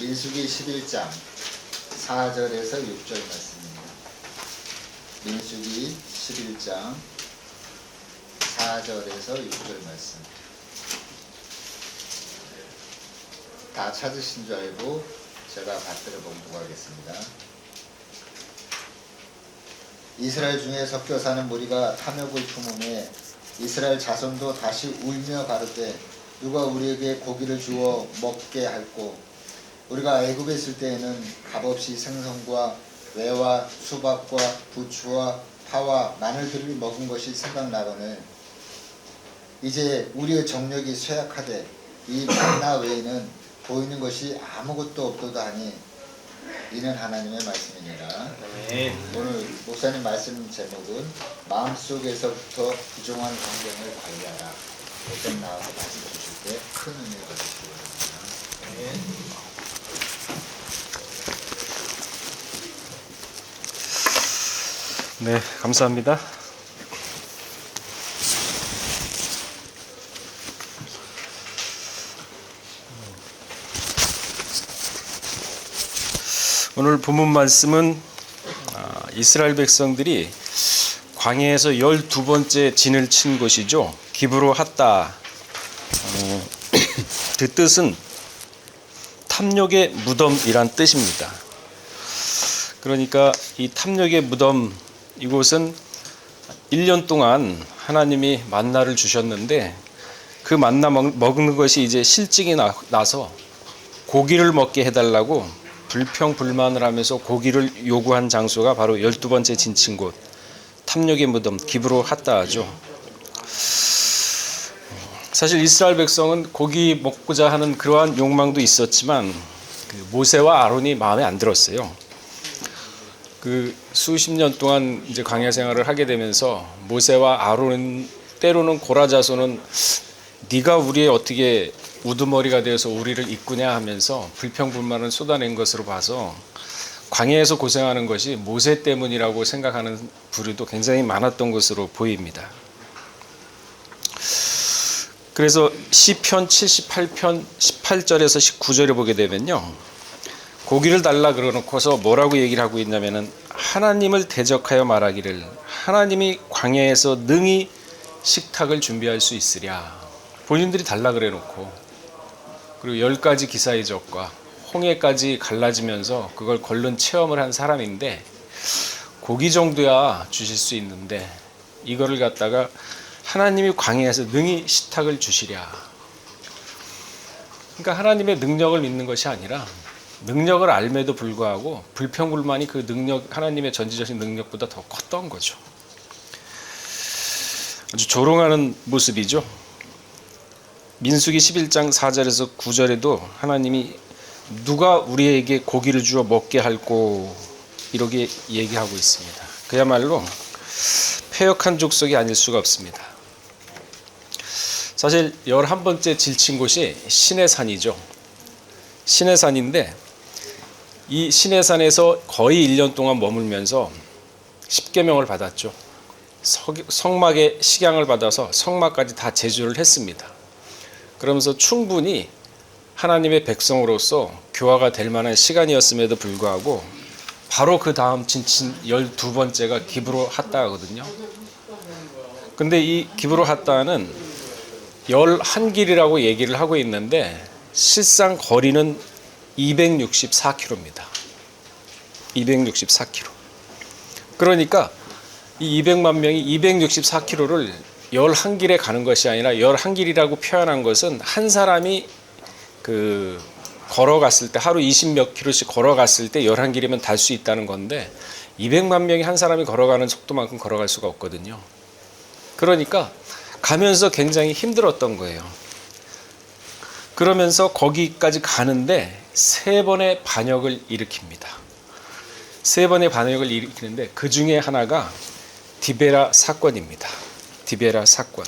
민수기 11장 4절에서 6절 말씀입니다. 민수기 11장 4절에서 6절 말씀. 다 찾으신 줄 알고 제가 받들어 봉독하겠습니다. 이스라엘 중에 섞여 사는 무리가 탐욕을 품음에 이스라엘 자손도 다시 울며 가르되 누가 우리에게 고기를 주어 먹게 할꼬. 우리가 애굽에 있을 때에는 값없이 생선과 외와 수박과 부추와 파와 마늘들을 먹은 것이 생각나거늘 이제 우리의 정력이 쇠약하되 이 만나 외에는 보이는 것이 아무것도 없도다 하니 이는 하나님의 말씀이니라. 오늘 목사님 말씀 제목은 마음속에서부터 부정한 환경을 관리하라. 어떤 나와서 말씀 주실 때 큰 은혜가 되시기 바랍니다. 네, 감사합니다. 오늘 본문 말씀은 이스라엘 백성들이 광야에서 12번째 진을 친 곳이죠. 기브로 핫다. 그 뜻은 탐욕의 무덤이란 뜻입니다. 그러니까 이 탐욕의 무덤, 이곳은 1년 동안 하나님이 만나를 주셨는데 그 만나 먹는 것이 이제 실증이 나서 고기를 먹게 해달라고 불평불만을 하면서 고기를 요구한 장소가 바로 12번째 진친 곳, 탐욕의 무덤, 기브로 핫다하죠. 사실 이스라엘 백성은 고기 먹고자 하는 그러한 욕망도 있었지만 모세와 아론이 마음에 안 들었어요. 그 수십 년 동안 이제 광야 생활을 하게 되면서 모세와 아론, 때로는 고라 자손은 네가 우리의 어떻게 우두머리가 되어서 우리를 이끄냐 하면서 불평불만을 쏟아낸 것으로 봐서 광야에서 고생하는 것이 모세 때문이라고 생각하는 부류도 굉장히 많았던 것으로 보입니다. 그래서 시편 78편 18절에서 19절에 보게 되면요, 고기를 달라 그러놓고서 뭐라고 얘기를 하고 있냐면은 하나님을 대적하여 말하기를 하나님이 광야에서 능히 식탁을 준비할 수 있으랴. 본인들이 달라 그래 놓고, 그리고 10가지 기사의 적과 홍해까지 갈라지면서 그걸 걸른 체험을 한 사람인데 고기 정도야 주실 수 있는데 이거를 갖다가 하나님이 광야에서 능히 식탁을 주시랴. 그러니까 하나님의 능력을 믿는 것이 아니라 능력을 알매도 불구하고 불평불만이 그 능력, 하나님의 전지적인 능력보다 더 컸던 거죠. 아주 조롱하는 모습이죠. 민수기 11장 4절에서 9절에도 하나님이 누가 우리에게 고기를 주어 먹게 할꼬 이렇게 얘기하고 있습니다. 그야말로 패역한 족속이 아닐 수가 없습니다. 사실 11번째 질친 곳이 시내산이죠. 시내산인데 이 시내산에서 거의 1년 동안 머물면서 십계명을 받았죠. 성막의 식양을 받아서 성막까지 다 제주를 했습니다. 그러면서 충분히 하나님의 백성으로서 교화가 될 만한 시간이었음에도 불구하고 바로 그 다음 진친 12번째가 기브로 핫다거든요. 근데 이 기브로 핫다는 11길이라고 얘기를 하고 있는데 실상 거리는 264km입니다. 264km. 그러니까 이 200만 명이 264km를 11길에 가는 것이 아니라 11길이라고 표현한 것은 한 사람이 걸어갔을 때 하루 20몇 킬로씩 걸어갔을 때 11길이면 달 수 있다는 건데 200만 명이 한 사람이 걸어가는 속도만큼 걸어갈 수가 없거든요. 그러니까 가면서 굉장히 힘들었던 거예요. 그러면서 거기까지 가는데 3번의 반역을 일으킵니다. 3번의 반역을 일으키는데 그 중에 하나가 디베라 사건입니다. 디베라 사건.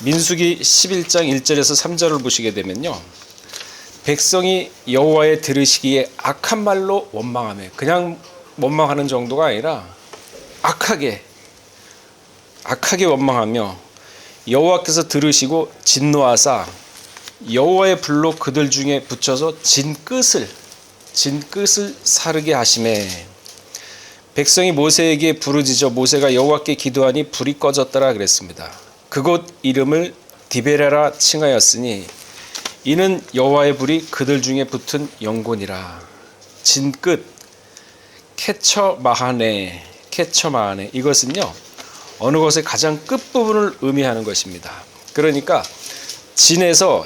민수기 11장 1절에서 3절을 보시게 되면요, 백성이 여호와의 들으시기에 악한 말로 원망하며, 그냥 원망하는 정도가 아니라 악하게 원망하며 여호와께서 들으시고 진노하사 여호와의 불로 그들 중에 붙여서 진끝을 사르게 하시매 백성이 모세에게 부르짖어 모세가 여호와께 기도하니 불이 꺼졌더라 그랬습니다. 그곳 이름을 디베라라 칭하였으니 이는 여호와의 불이 그들 중에 붙은 영곤이라. 진끝 케처마하네 이것은요 어느 것의 가장 끝부분을 의미하는 것입니다. 그러니까 진에서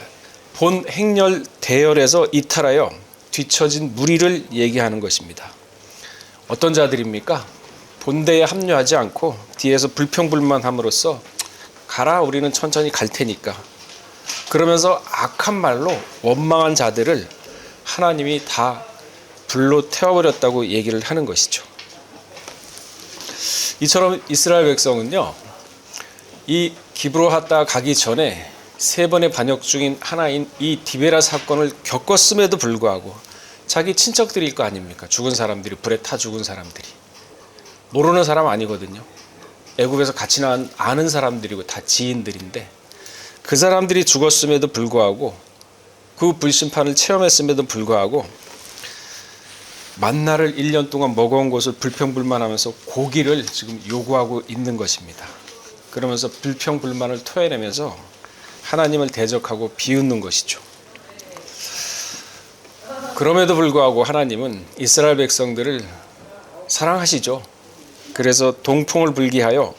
본 행렬 대열에서 이탈하여 뒤처진 무리를 얘기하는 것입니다. 어떤 자들입니까? 본대에 합류하지 않고 뒤에서 불평불만함으로써 가라 우리는 천천히 갈 테니까 그러면서 악한 말로 원망한 자들을 하나님이 다 불로 태워버렸다고 얘기를 하는 것이죠. 이처럼 이스라엘 백성은요 이 기브로핫다 가기 전에 3번의 반역 중인 하나인 이 디베라 사건을 겪었음에도 불구하고 자기 친척들일 거 아닙니까? 죽은 사람들이, 불에 타 죽은 사람들이 모르는 사람 아니거든요. 애굽에서 같이 나온 아는 사람들이고 다 지인들인데 그 사람들이 죽었음에도 불구하고 그 불심판을 체험했음에도 불구하고 만나를 1년 동안 먹어온 것을 불평불만하면서 고기를 지금 요구하고 있는 것입니다. 그러면서 불평불만을 토해내면서 하나님을 대적하고 비웃는 것이죠. 그럼에도 불구하고 하나님은 이스라엘 백성들을 사랑하시죠. 그래서 동풍을 불게 하여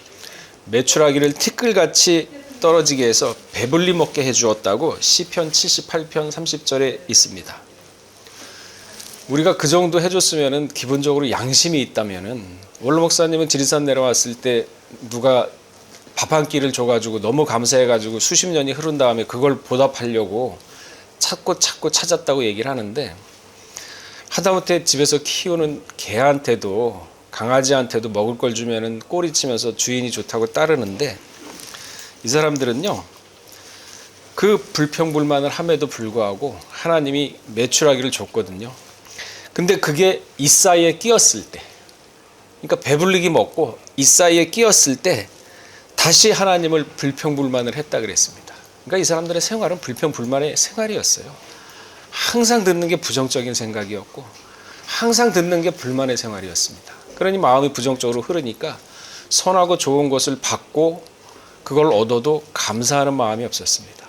메추라기를 티끌같이 떨어지게 해서 배불리 먹게 해주었다고 시편 78편 30절에 있습니다. 우리가 그 정도 해줬으면 기본적으로 양심이 있다면 원로 목사님은 지리산 내려왔을 때 누가 밥 한 끼를 줘가지고 너무 감사해가지고 수십 년이 흐른 다음에 그걸 보답하려고 찾고 찾았다고 얘기를 하는데 하다못해 집에서 키우는 개한테도 강아지한테도 먹을 걸 주면은 꼬리치면서 주인이 좋다고 따르는데 이 사람들은요 그 불평불만을 함에도 불구하고 하나님이 메추라기를 줬거든요. 근데 그게 이 사이에 끼었을 때 그러니까 배불리게 먹고 이 사이에 끼었을 때 다시 하나님을 불평불만을 했다 그랬습니다. 그러니까 이 사람들의 생활은 불평불만의 생활이었어요. 항상 듣는 게 부정적인 생각이었고 항상 듣는 게 불만의 생활이었습니다. 그러니 마음이 부정적으로 흐르니까 선하고 좋은 것을 받고 그걸 얻어도 감사하는 마음이 없었습니다.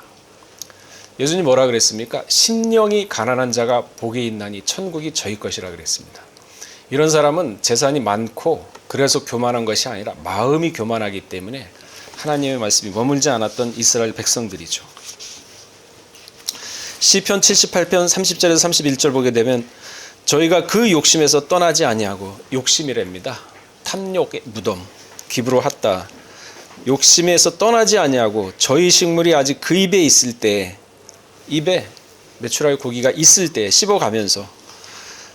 예수님 뭐라 그랬습니까? 심령이 가난한 자가 복이 있나니 천국이 저희 것이라 그랬습니다. 이런 사람은 재산이 많고 그래서 교만한 것이 아니라 마음이 교만하기 때문에 하나님의 말씀이 머물지 않았던 이스라엘 백성들이죠. 시편 78편 30절에서 31절 보게 되면 저희가 그 욕심에서 떠나지 아니하고 욕심이랍니다. 탐욕의 무덤 기브로핫다 욕심에서 떠나지 아니하고 저희 식물이 아직 그 입에 있을 때 입에 메추라기 고기가 있을 때 씹어가면서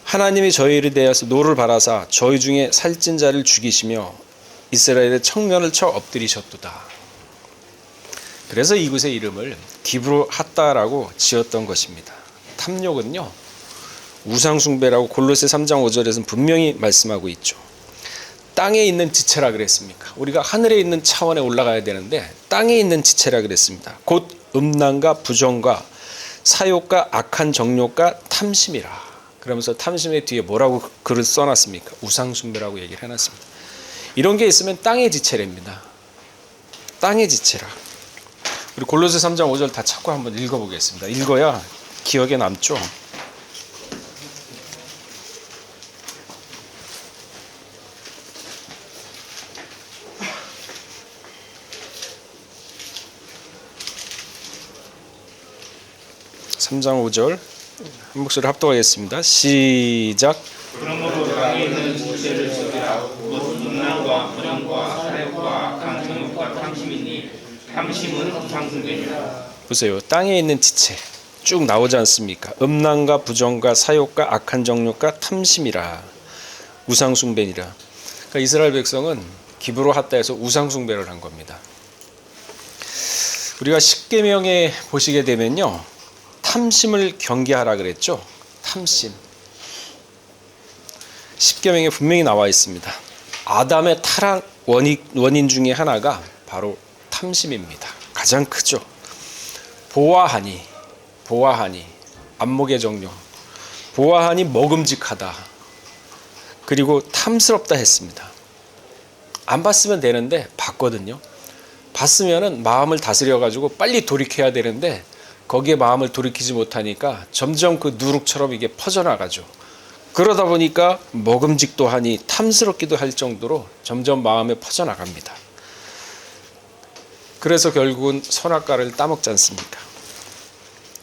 하나님이 저희를 대하여서 노를 바라사 저희 중에 살찐 자를 죽이시며 이스라엘의 청년을 쳐 엎드리셨도다. 그래서 이곳의 이름을 기브로핫다라고 지었던 것입니다. 탐욕은요 우상숭배라고 골로새 3장 5절에서는 분명히 말씀하고 있죠. 땅에 있는 지체라 그랬습니까? 우리가 하늘에 있는 차원에 올라가야 되는데 땅에 있는 지체라 그랬습니다. 곧 음란과 부정과 사욕과 악한 정욕과 탐심이라. 그러면서 탐심의 뒤에 뭐라고 글을 써놨습니까? 우상숭배라고 얘기를 해놨습니다. 이런 게 있으면 땅의 지체랍니다. 땅의 지체라. 우리 골로새 3장 5절 다 찾고 한번 읽어보겠습니다. 읽어야 기억에 남죠. (3장 5절) 한 목소리 합독하겠습니다. 시작. 그러므로 땅에 있는 지체를 지키라. 곧 음란과 부정과 사욕과 악한 정욕과 탐심이니 탐심은 우상숭배니라. 보세요. 땅에 있는 지체 쭉 나오지 않습니까? 음란과 부정과 사욕과 악한 정욕과 탐심이라. 우상숭배니라. 그러니까 이스라엘 백성은 기브로핫다에서 우상숭배를 한 겁니다. 우리가 십계명에 보시게 되면요. 탐심을 경계하라 그랬죠. 탐심. 십계명에 분명히 나와 있습니다. 아담의 타락 원인 중에 하나가 바로 탐심입니다. 가장 크죠. 보아하니 보아하니, 안목의 정령, 보아하니 먹음직하다, 그리고 탐스럽다 했습니다. 안 봤으면 되는데 봤거든요. 봤으면은 마음을 다스려 가지고 빨리 돌이켜야 되는데 거기에 마음을 돌이키지 못하니까 점점 그 누룩처럼 이게 퍼져나가죠. 그러다 보니까 먹음직도 하니 탐스럽기도 할 정도로 점점 마음에 퍼져나갑니다. 그래서 결국은 선악과를 따먹지 않습니까?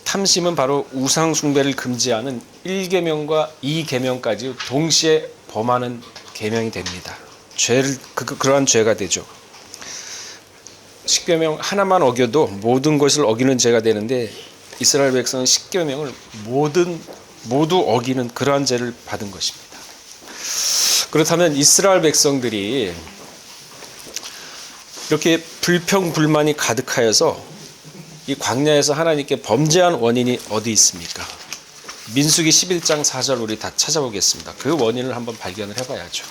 탐심은 바로 우상 숭배를 금지하는 1계명과 2계명까지 동시에 범하는 계명이 됩니다. 죄를 그러한 죄가 되죠. 10계명 하나만 어겨도 모든 것을 어기는 죄가 되는데 이스라엘 백성은 10계명을 모두 어기는 그러한 죄를 받은 것입니다. 그렇다면 이스라엘 백성들이 이렇게 불평불만이 가득하여서 이 광야에서 하나님께 범죄한 원인이 어디 있습니까? 민수기 11장 4절 우리 다 찾아보겠습니다. 그 원인을 한번 발견을 해봐야죠.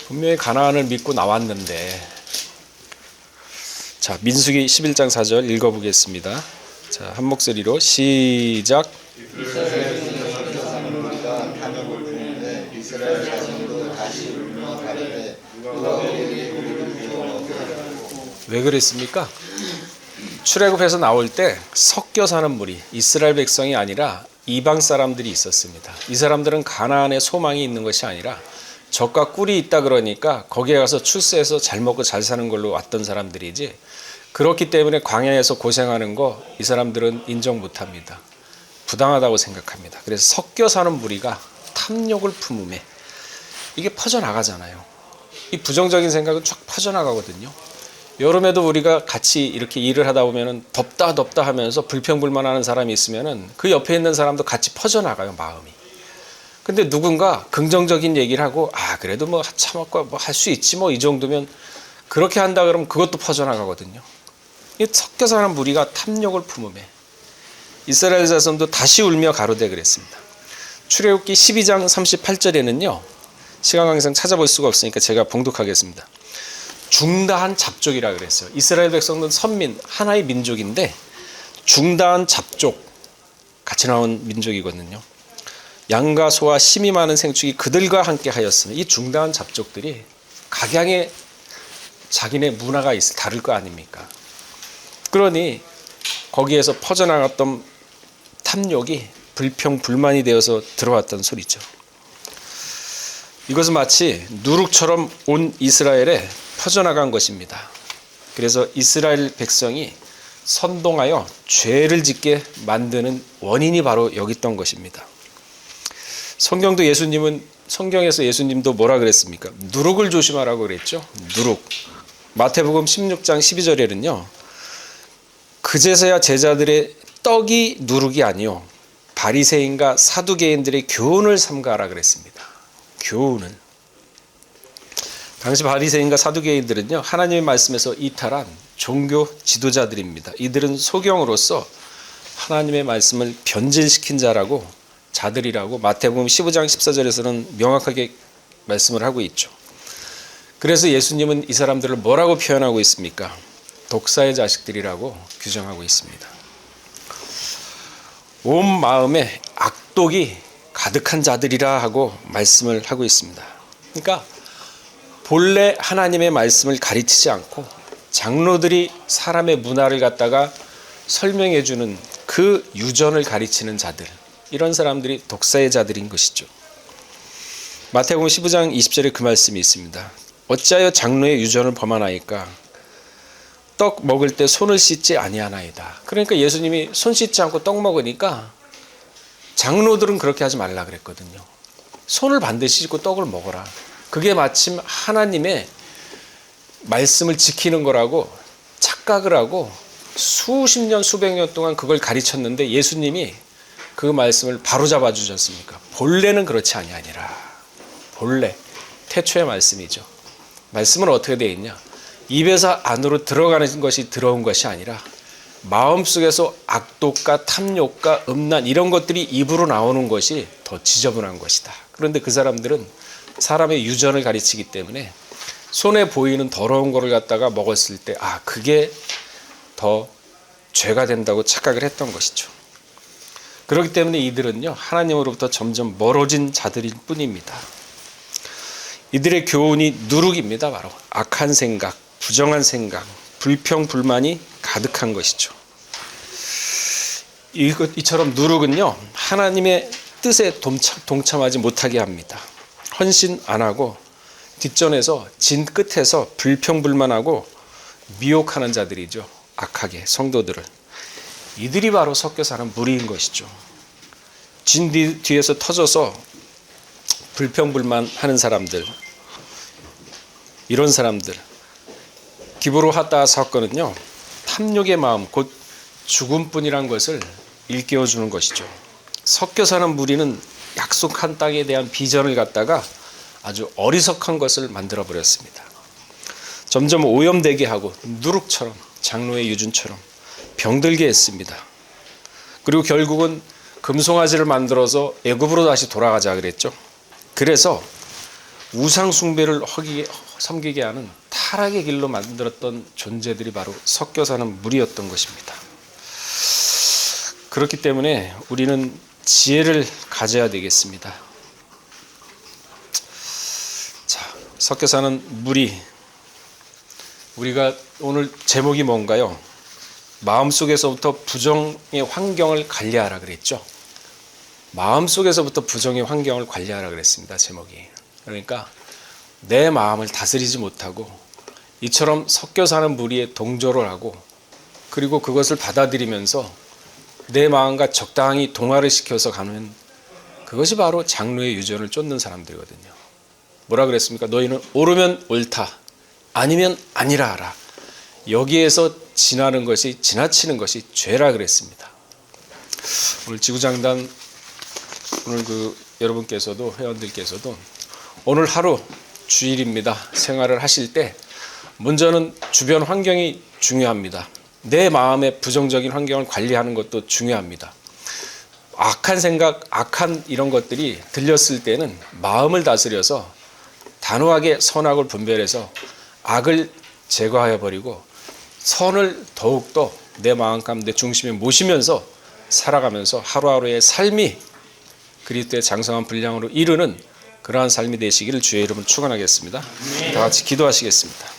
분명히 가나안을 믿고 나왔는데, 자, 민수기 11장 4절 읽어보겠습니다. 자, 한 목소리로 시작. 왜 그랬습니까? 출애굽에서 나올 때 섞여 사는 무리, 이스라엘 백성이 아니라 이방 사람들이 있었습니다. 이 사람들은 가나안에 소망이 있는 것이 아니라 적과 꿀이 있다 그러니까 거기에 가서 출세해서 잘 먹고 잘 사는 걸로 왔던 사람들이지, 그렇기 때문에 광야에서 고생하는 거 이 사람들은 인정 못합니다. 부당하다고 생각합니다. 그래서 섞여 사는 무리가 탐욕을 품음에 이게 퍼져나가잖아요. 이 부정적인 생각은 쫙 퍼져나가거든요. 여름에도 우리가 같이 이렇게 일을 하다 보면은 덥다 하면서 불평불만하는 사람이 있으면은 그 옆에 있는 사람도 같이 퍼져나가요, 마음이. 근데 누군가 긍정적인 얘기를 하고, 그래도 뭐 참았고 뭐 할 수 있지 뭐 이 정도면, 그렇게 한다 그러면 그것도 퍼져나가거든요. 이 섞여 사는 무리가 탐욕을 품음에 이스라엘 자손도 다시 울며 가로되 그랬습니다. 출애굽기 12장 38절에는요. 시간 관계상 찾아볼 수가 없으니까 제가 봉독하겠습니다. 중다한 잡족이라 그랬어요. 이스라엘 백성은 선민, 하나의 민족인데 중다한 잡족, 같이 나온 민족이거든요. 양과 소와 심이 많은 생축이 그들과 함께 하였으니, 이 중다한 잡족들이 각양의 자기네 문화가 다를 거 아닙니까? 그러니 거기에서 퍼져나갔던 탐욕이 불평불만이 되어서 들어왔던 소리죠. 이것은 마치 누룩처럼 온 이스라엘에 퍼져나간 것입니다. 그래서 이스라엘 백성이 선동하여 죄를 짓게 만드는 원인이 바로 여기 있던 것입니다. 성경에서 예수님도 뭐라 그랬습니까? 누룩을 조심하라고 그랬죠. 누룩. 마태복음 16장 12절에는요. 그제서야 제자들의 떡이 누룩이 아니요 바리새인과 사두개인들의 교훈을 삼가라 그랬습니다. 교훈은. 당시 바리새인과 사두개인들은요, 하나님의 말씀에서 이탈한 종교 지도자들입니다. 이들은 소경으로서 하나님의 말씀을 변질시킨 자들이라고 마태복음 15장 14절에서는 명확하게 말씀을 하고 있죠. 그래서 예수님은 이 사람들을 뭐라고 표현하고 있습니까? 독사의 자식들이라고 규정하고 있습니다. 온 마음에 악독이 가득한 자들이라 하고 말씀을 하고 있습니다. 그러니까 본래 하나님의 말씀을 가르치지 않고 장로들이 사람의 문화를 갖다가 설명해 주는 그 유전을 가르치는 자들, 이런 사람들이 독사의 자들인 것이죠. 마태복음 15장 20절에 그 말씀이 있습니다. 어찌하여 장로의 유전을 범하나이까? 떡 먹을 때 손을 씻지 아니하나이다. 그러니까 예수님이 손 씻지 않고 떡 먹으니까 장로들은 그렇게 하지 말라 그랬거든요. 손을 반드시 씻고 떡을 먹어라. 그게 마침 하나님의 말씀을 지키는 거라고 착각을 하고 수십 년 수백 년 동안 그걸 가르쳤는데, 예수님이 그 말씀을 바로잡아 주셨습니까? 본래는 그렇지 아니하니라. 본래 태초의 말씀이죠. 말씀은 어떻게 되어 있냐? 입에서 안으로 들어가는 것이 들어온 것이 아니라 마음속에서 악독과 탐욕과 음란 이런 것들이 입으로 나오는 것이 더 지저분한 것이다. 그런데 그 사람들은 사람의 유전을 가르치기 때문에 손에 보이는 더러운 거를 갖다가 먹었을 때 그게 더 죄가 된다고 착각을 했던 것이죠. 그렇기 때문에 이들은요 하나님으로부터 점점 멀어진 자들일 뿐입니다. 이들의 교훈이 누룩입니다. 바로 악한 생각, 부정한 생각, 불평, 불만이 가득한 것이죠. 이처럼 누룩은요 하나님의 뜻에 동참하지 못하게 합니다. 헌신 안 하고 뒷전에서 진 끝에서 불평불만하고 미혹하는 자들이죠. 악하게 성도들을. 이들이 바로 섞여 사는 무리인 것이죠. 진 뒤에서 터져서 불평불만하는 사람들, 이런 사람들. 기브로 하다 사건은요 탐욕의 마음 곧 죽음뿐이란 것을 일깨워주는 것이죠. 섞여 사는 무리는 약속한 땅에 대한 비전을 갖다가 아주 어리석한 것을 만들어 버렸습니다. 점점 오염되게 하고 누룩처럼, 장로의 유준처럼 병들게 했습니다. 그리고 결국은 금송아지를 만들어서 애굽으로 다시 돌아가자 그랬죠. 그래서 우상 숭배를 섬기게 하는 타락의 길로 만들었던 존재들이 바로 섞여 사는 무리였던 것입니다. 그렇기 때문에 우리는 지혜를 가져야 되겠습니다. 자, 섞여 사는 무리. 우리가 오늘 제목이 뭔가요? 마음속에서부터 부정의 환경을 관리하라 그랬죠. 마음속에서부터 부정의 환경을 관리하라 그랬습니다. 제목이. 그러니까 내 마음을 다스리지 못하고 이처럼 섞여 사는 무리에 동조를 하고 그리고 그것을 받아들이면서 내 마음과 적당히 동화를 시켜서 가는 그것이 바로 장로의 유전을 쫓는 사람들이거든요. 뭐라 그랬습니까? 너희는 옳으면 옳다, 아니면 아니라 하라. 여기에서 지나치는 것이 죄라 그랬습니다. 오늘 지구장단 오늘 여러분께서도 회원들께서도 오늘 하루 주일입니다. 생활을 하실 때 먼저는 주변 환경이 중요합니다. 내 마음의 부정적인 환경을 관리하는 것도 중요합니다. 악한 생각, 악한 이런 것들이 들렸을 때는 마음을 다스려서 단호하게 선악을 분별해서 악을 제거하여 버리고 선을 더욱더 내 마음 가운데 중심에 모시면서 살아가면서 하루하루의 삶이 그리스도의 장성한 분량으로 이루는 그러한 삶이 되시기를 주의 이름으로 축원하겠습니다. 다 같이 기도하시겠습니다.